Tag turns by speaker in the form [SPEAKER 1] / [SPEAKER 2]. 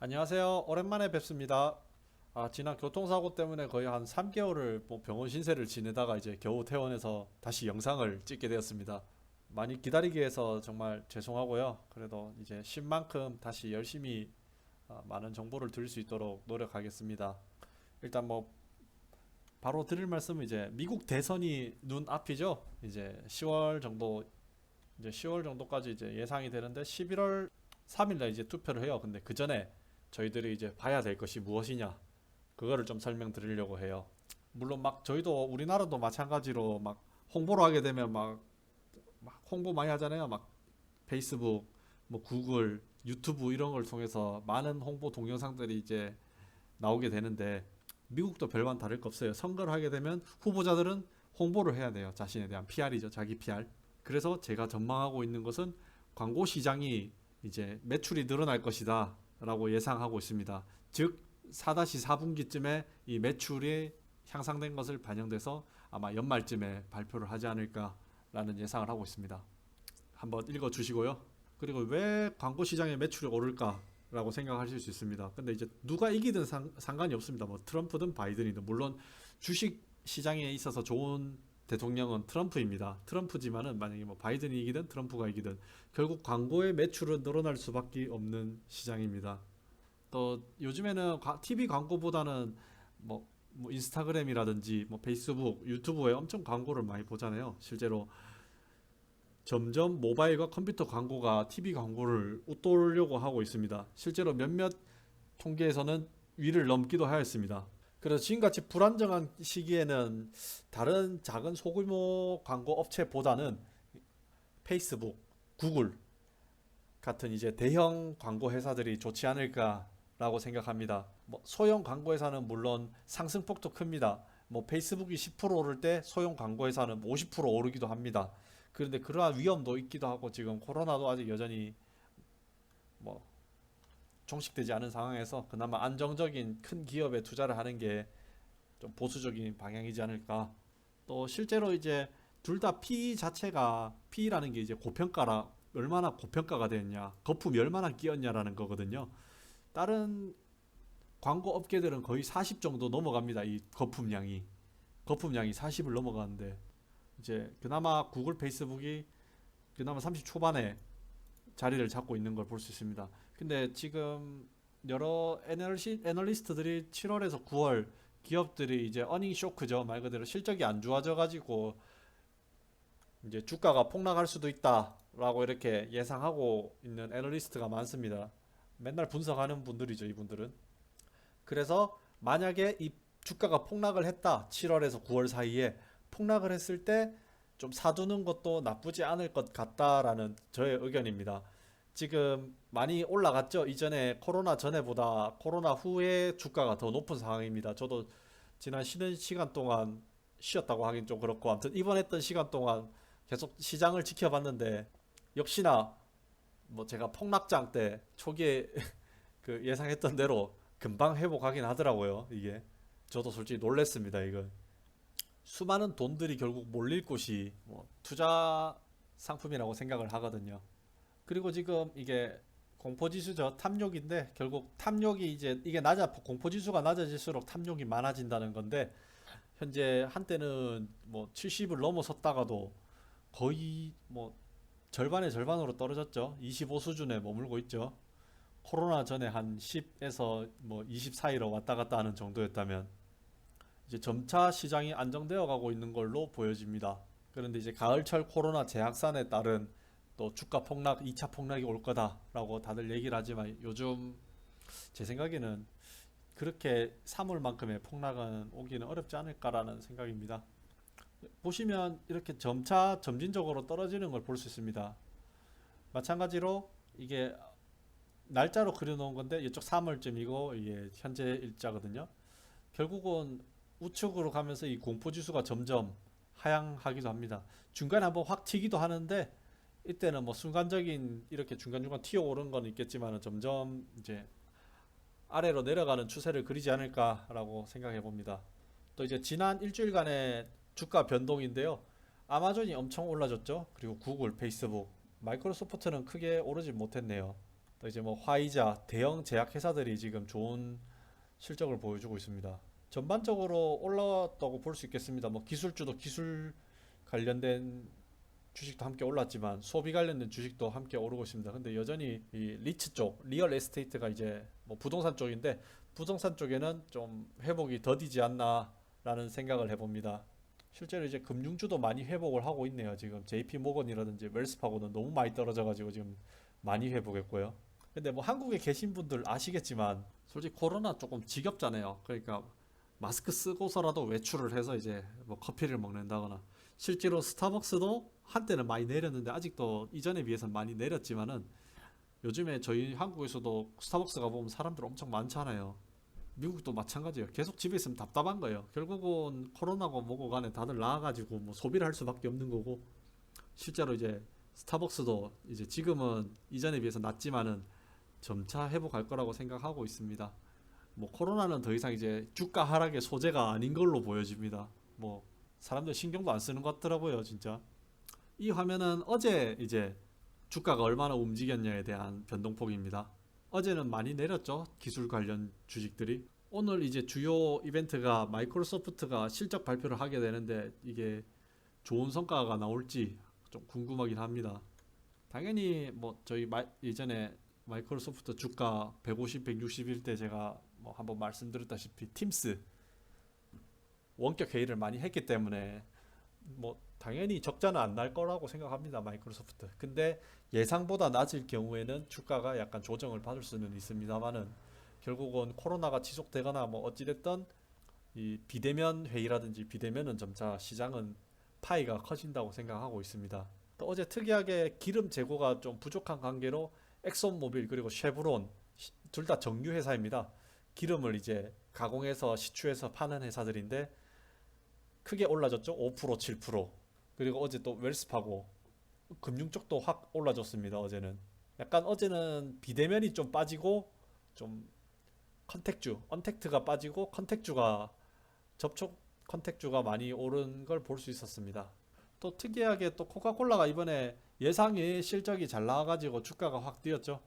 [SPEAKER 1] 안녕하세요. 오랜만에 뵙습니다. 지난 교통사고 때문에 거의 한 3개월을 병원 신세를 지내다가 이제 겨우 퇴원해서 다시 영상을 찍게 되었습니다. 많이 기다리게 해서 정말 죄송하고요. 그래도 이제 쉰 만큼 다시 열심히 많은 정보를 드릴 수 있도록 노력하겠습니다. 일단 바로 드릴 말씀은 이제 미국 대선이 눈앞이죠. 이제 10월 정도까지 이제 예상이 되는데 11월 3일 날 이제 투표를 해요. 근데 그 전에 저희들이 이제 봐야 될 것이 무엇이냐, 그거를 좀 설명드리려고 해요. 물론 저희도 우리나라도 마찬가지로 홍보를 하게 되면 홍보 많이 하잖아요. 페이스북, 구글, 유튜브 이런 걸 통해서 많은 홍보 동영상들이 이제 나오게 되는데, 미국도 별반 다를 거 없어요. 선거를 하게 되면 후보자들은 홍보를 해야 돼요. 자신에 대한 PR이죠. 자기 PR. 그래서 제가 전망하고 있는 것은 광고 시장이 이제 매출이 늘어날 것이다 라고 예상하고 있습니다. 즉 4-4분기쯤에 이 매출이 향상된 것을 반영돼서 아마 연말쯤에 발표를 하지 않을까라는 예상을 하고 있습니다. 한번 읽어 주시고요. 그리고 왜 광고 시장의 매출이 오를까라고 생각하실 수 있습니다. 근데 이제 누가 이기든 상관이 없습니다. 트럼프든 바이든이든. 물론 주식 시장에 있어서 좋은 대통령은 트럼프입니다. 트럼프지만은 만약에 바이든이 이기든 트럼프가 이기든 결국 광고의 매출은 늘어날 수밖에 없는 시장입니다. 또 요즘에는 TV 광고보다는 인스타그램이라든지 페이스북, 유튜브에 엄청 광고를 많이 보잖아요. 실제로 점점 모바일과 컴퓨터 광고가 TV 광고를 웃돌려고 하고 있습니다. 실제로 몇몇 통계에서는 위를 넘기도 하였습니다. 그래서 지금같이 불안정한 시기에는 다른 작은 소규모 광고 업체보다는 페이스북, 구글 같은 이제 대형 광고 회사들이 좋지 않을까라고 생각합니다. 소형 광고 회사는 물론 상승폭도 큽니다. 페이스북이 10% 오를 때 소형 광고 회사는 50% 오르기도 합니다. 그런데 그러한 위험도 있기도 하고, 지금 코로나도 아직 여전히 뭐 종식되지 않은 상황에서 그나마 안정적인 큰 기업에 투자를 하는 게 좀 보수적인 방향이지 않을까. 또 실제로 이제 둘 다 P 자체가, P라는 게 이제 고평가라, 얼마나 고평가가 되었냐, 거품이 얼마나 끼었냐라는 거거든요. 다른 광고 업계들은 거의 40 정도 넘어갑니다. 이 거품량이 40을 넘어가는데, 이제 그나마 구글, 페이스북이 그나마 30 초반에 자리를 잡고 있는 걸 볼 수 있습니다. 근데 지금 여러 애널리스트들이 7월에서 9월 기업들이 이제 어닝 쇼크죠. 말 그대로 실적이 안 좋아져 가지고 이제 주가가 폭락할 수도 있다라고 이렇게 예상하고 있는 애널리스트가 많습니다. 맨날 분석하는 분들이죠, 이분들은. 그래서 만약에 이 주가가 폭락을 했다, 7월에서 9월 사이에 폭락을 했을 때 좀 사두는 것도 나쁘지 않을 것 같다라는 저의 의견입니다. 지금 많이 올라갔죠. 이전에 코로나 전에보다 코로나 후에 주가가 더 높은 상황입니다. 저도 지난 쉬는 시간 동안, 쉬었다고 하긴 좀 그렇고, 아무튼 입원했던 시간 동안 계속 시장을 지켜봤는데, 역시나 제가 폭락장 때 초기에 그 예상했던 대로 금방 회복하긴 하더라고요. 이게 저도 솔직히 놀랬습니다. 이거 수많은 돈들이 결국 몰릴 곳이 투자 상품이라고 생각을 하거든요. 그리고 지금 이게 공포지수죠. 탐욕인데, 결국 탐욕이 이제 이게 공포지수가 낮아질수록 탐욕이 많아진다는 건데, 현재 한때는 70을 넘어섰다가도 거의 절반의 절반으로 떨어졌죠. 25 수준에 머물고 있죠. 코로나 전에 한 10에서 20 사이로 왔다 갔다 하는 정도였다면 이제 점차 시장이 안정되어 가고 있는 걸로 보여집니다. 그런데 이제 가을철 코로나 재확산에 따른 또 주가 폭락, 2차 폭락이 올 거다라고 다들 얘기를 하지만, 요즘 제 생각에는 그렇게 3월만큼의 폭락은 오기는 어렵지 않을까라는 생각입니다. 보시면 이렇게 점차 점진적으로 떨어지는 걸 볼 수 있습니다. 마찬가지로 이게 날짜로 그려놓은 건데, 이쪽 3월쯤이고 이게 현재 일자거든요. 결국은 우측으로 가면서 이 공포지수가 점점 하향하기도 합니다. 중간에 한번 확 튀기도 하는데, 이때는 순간적인 이렇게 중간중간 튀어오른 건 있겠지만 점점 이제 아래로 내려가는 추세를 그리지 않을까라고 생각해 봅니다. 또 이제 지난 일주일간의 주가 변동인데요. 아마존이 엄청 올라졌죠. 그리고 구글, 페이스북, 마이크로소프트는 크게 오르지 못했네요. 또 이제 뭐 화이자, 대형 제약 회사들이 지금 좋은 실적을 보여주고 있습니다. 전반적으로 올라왔다고 볼 수 있겠습니다. 뭐 기술주도 기술 관련된 주식도 함께 올랐지만 소비 관련된 주식도 함께 오르고 있습니다. 근데 여전히 이 리츠 쪽, 리얼 에스테이트가 이제 뭐 부동산 쪽인데 부동산 쪽에는 좀 회복이 더디지 않나라는 생각을 해봅니다. 실제로 이제 금융주도 많이 회복을 하고 있네요. 지금 JP 모건이라든지 웰스파고는 너무 많이 떨어져가지고 지금 많이 회복했고요. 근데 뭐 한국에 계신 분들 아시겠지만 솔직히 코로나 조금 지겹잖아요. 그러니까 마스크 쓰고서라도 외출을 해서 이제 뭐 커피를 먹는다거나 실제로 스타벅스도 한때는 많이 내렸는데 아직도 이전에 비해서는 많이 내렸지만은 요즘에 저희 한국에서도 스타벅스 가보면 사람들 엄청 많잖아요. 미국도 마찬가지예요. 계속 집에 있으면 답답한 거예요. 결국은 코로나고 뭐고 간에 다들 나와가지고 뭐 소비를 할 수밖에 없는 거고 실제로 이제 스타벅스도 이제 지금은 이전에 비해서 낮지만은 점차 회복할 거라고 생각하고 있습니다. 뭐 코로나는 더 이상 이제 주가 하락의 소재가 아닌 걸로 보여집니다. 뭐 사람들 신경도 안 쓰는 것 같더라고요, 진짜. 이 화면은 어제 이제 주가가 얼마나 움직였냐에 대한 변동폭입니다. 어제는 많이 내렸죠, 기술 관련 주식들이. 오늘 이제 주요 이벤트가 마이크로소프트가 실적 발표를 하게 되는데 이게 좋은 성과가 나올지 좀 궁금하긴 합니다. 당연히 뭐 저희 예전에 마이크로소프트 주가 150, 160일 때 제가 뭐 한번 말씀드렸다시피 팀스 원격 회의를 많이 했기 때문에 뭐 당연히 적자는 안 날 거라고 생각합니다, 마이크로소프트. 근데 예상보다 낮을 경우에는 주가가 약간 조정을 받을 수는 있습니다만은 결국은 코로나가 지속되거나 뭐 어찌됐든 이 비대면 회의라든지 비대면은 점차 시장은 파이가 커진다고 생각하고 있습니다. 또 어제 특이하게 기름 재고가 좀 부족한 관계로 엑손모빌 그리고 쉐브론 둘 다 정유 회사입니다. 기름을 이제 가공해서 시추해서 파는 회사들인데 크게 올라졌죠. 5%, 7%. 그리고 어제 또 웰스파고 금융 쪽도 확 올라졌습니다. 어제는. 약간 어제는 비대면이 좀 빠지고 좀 컨택주, 언택트가 빠지고 컨택주가 접촉 컨택주가 많이 오른 걸 볼 수 있었습니다. 또 특이하게 또 코카콜라가 이번에 예상외 실적이 잘 나와가지고 주가가 확 뛰었죠.